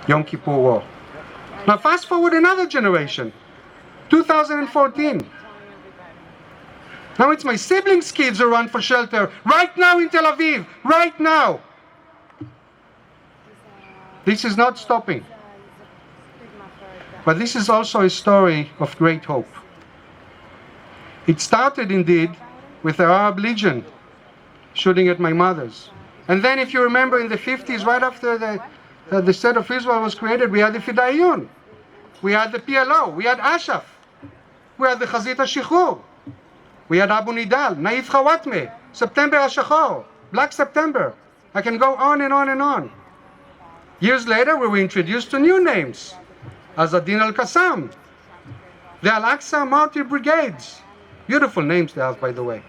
Yom Kippur War. Now fast forward another generation, 2014. Now it's my siblings' kids who run for shelter right now in Tel Aviv, right now. This is not stopping. But this is also a story of great hope. It started indeed with the Arab Legion shooting at my mother's. And then if you remember in the 50s, right after the State of Israel was created, we had the Fidayun, we had the PLO, we had Ashaf, we had the Chazit HaShichur, we had Abu Nidal, Naif Khawatmeh, September HaShachor, Black September. I can go on and on and on. Years later, we were introduced to new names. Azadin al-Qassam, the Al-Aqsa Martyr Brigades. Beautiful names they have, by the way.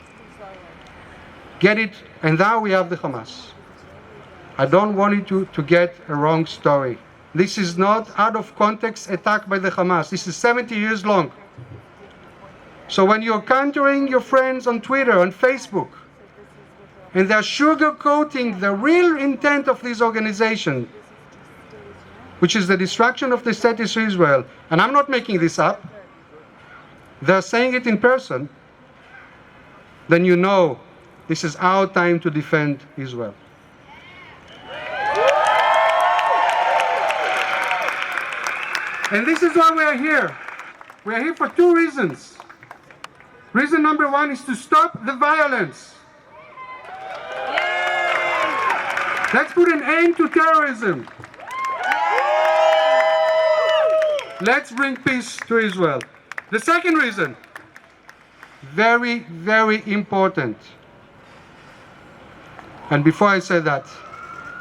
Get it? And now we have the Hamas. I don't want you to get a wrong story. This is not out of context attack by the Hamas. This is 70 years long. So when you're countering your friends on Twitter, on Facebook, and they're sugarcoating the real intent of this organization, which is the destruction of the state of Israel, and I'm not making this up, they're saying it in person, then you know this is our time to defend Israel. And this is why we are here. We are here for two reasons. Reason number one is to stop the violence. Let's put an end to terrorism. Let's bring peace to Israel. The second reason, very, very important. And before I say that,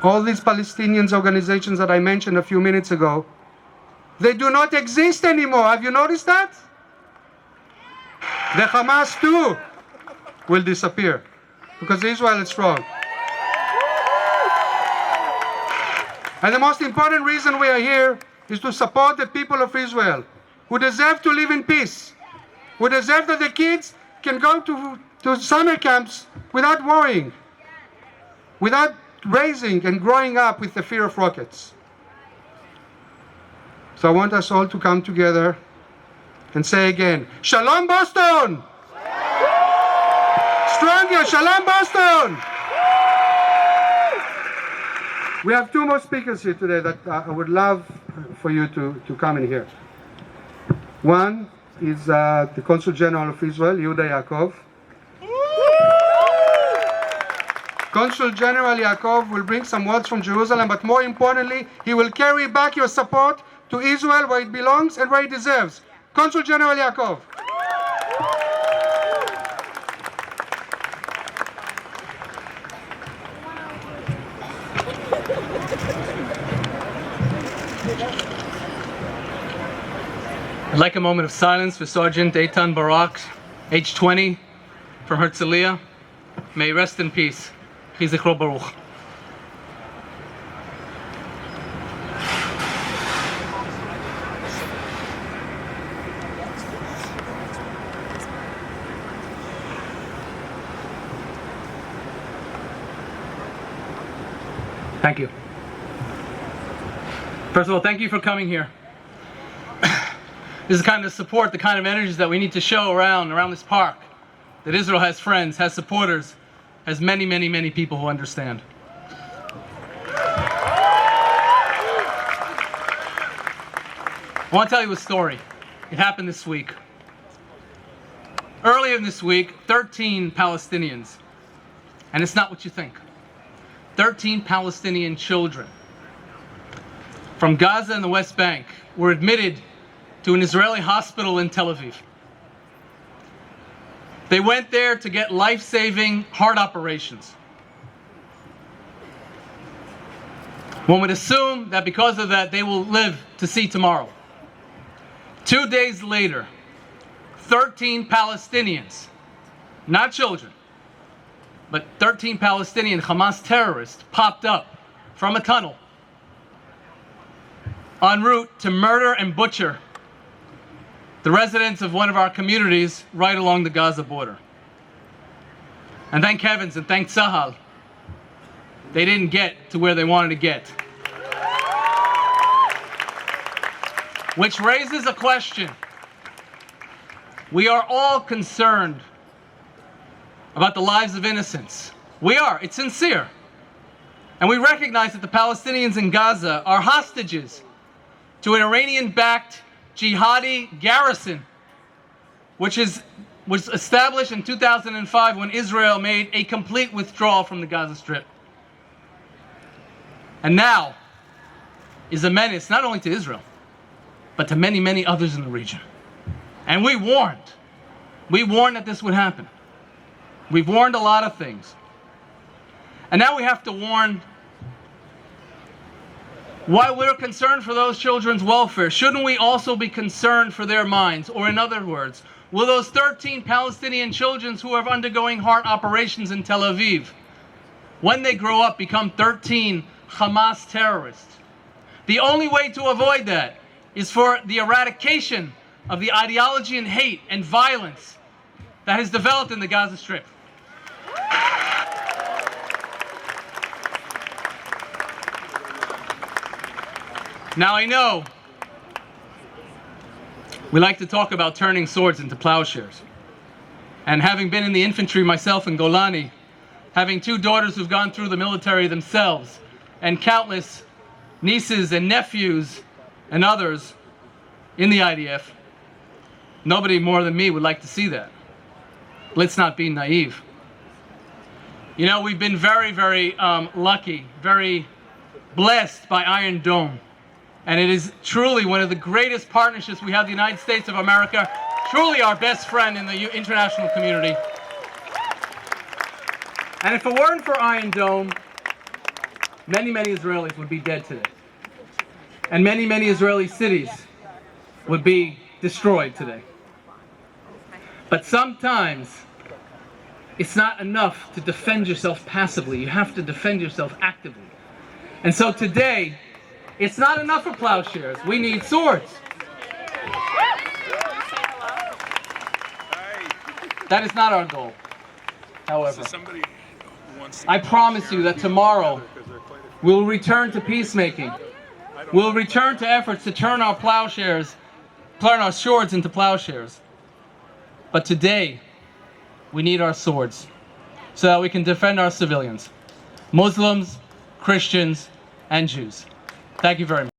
all these Palestinian organizations that I mentioned a few minutes ago, they do not exist anymore. Have you noticed that? The Hamas too will disappear because Israel is strong. And the most important reason we are here is to support the people of Israel who deserve to live in peace, who deserve that the kids can go to summer camps without worrying, without raising and growing up with the fear of rockets. So I want us all to come together and say again, Shalom Boston! Stronger, Shalom Boston! We have two more speakers here today that I would love for you to come in here. One is the Consul General of Israel, Yehuda Yaakov. Consul General Yaakov will bring some words from Jerusalem, but more importantly, he will carry back your support to Israel where it belongs and where it deserves. Consul General Yaakov. I'd like a moment of silence for Sergeant Eitan Barak, age 20, from Herzliya. May he rest in peace. Yehי zichro baruch. Thank you. First of all, thank you for coming here. This is the kind of support, the kind of energies that we need to show around this park. That Israel has friends, has supporters, has many, many, many people who understand. I want to tell you a story. It happened this week. Earlier this week, 13 Palestinians, and it's not what you think, 13 Palestinian children from Gaza and the West Bank were admitted to an Israeli hospital in Tel Aviv. They went there to get life-saving heart operations. One would assume that because of that, they will live to see tomorrow. 2 days later, 13 Palestinians, not children, but 13 Palestinian Hamas terrorists popped up from a tunnel en route to murder and butcher the residents of one of our communities right along the Gaza border. And thank heavens and thank Tzahal, they didn't get to where they wanted to get. Which raises a question. We are all concerned about the lives of innocents. We are. It's sincere. And we recognize that the Palestinians in Gaza are hostages to an Iranian-backed jihadi garrison, which was established in 2005 when Israel made a complete withdrawal from the Gaza Strip. And now is a menace not only to Israel, but to many, many others in the region. And we warned. We warned that this would happen. We've warned a lot of things. And now we have to warn, while we're concerned for those children's welfare, shouldn't we also be concerned for their minds? Or in other words, will those 13 Palestinian children who are undergoing heart operations in Tel Aviv, when they grow up, become 13 Hamas terrorists? The only way to avoid that is for the eradication of the ideology and hate and violence that has developed in the Gaza Strip. Now I know we like to talk about turning swords into plowshares. And having been in the infantry myself in Golani, having two daughters who've gone through the military themselves, and countless nieces and nephews and others in the IDF, nobody more than me would like to see that. Let's not be naive. You know, we've been very, very lucky, very blessed by Iron Dome. And it is truly one of the greatest partnerships we have, the United States of America, truly our best friend in the international community. And if it weren't for Iron Dome, many, many Israelis would be dead today. And many, many Israeli cities would be destroyed today. But sometimes it's not enough to defend yourself passively. You have to defend yourself actively. And so today, it's not enough for plowshares. We need swords. That is not our goal, however. I promise you that tomorrow we'll return to peacemaking. We'll return to efforts to turn our swords into plowshares. But today, we need our swords so that we can defend our civilians, Muslims, Christians, and Jews. Thank you very much.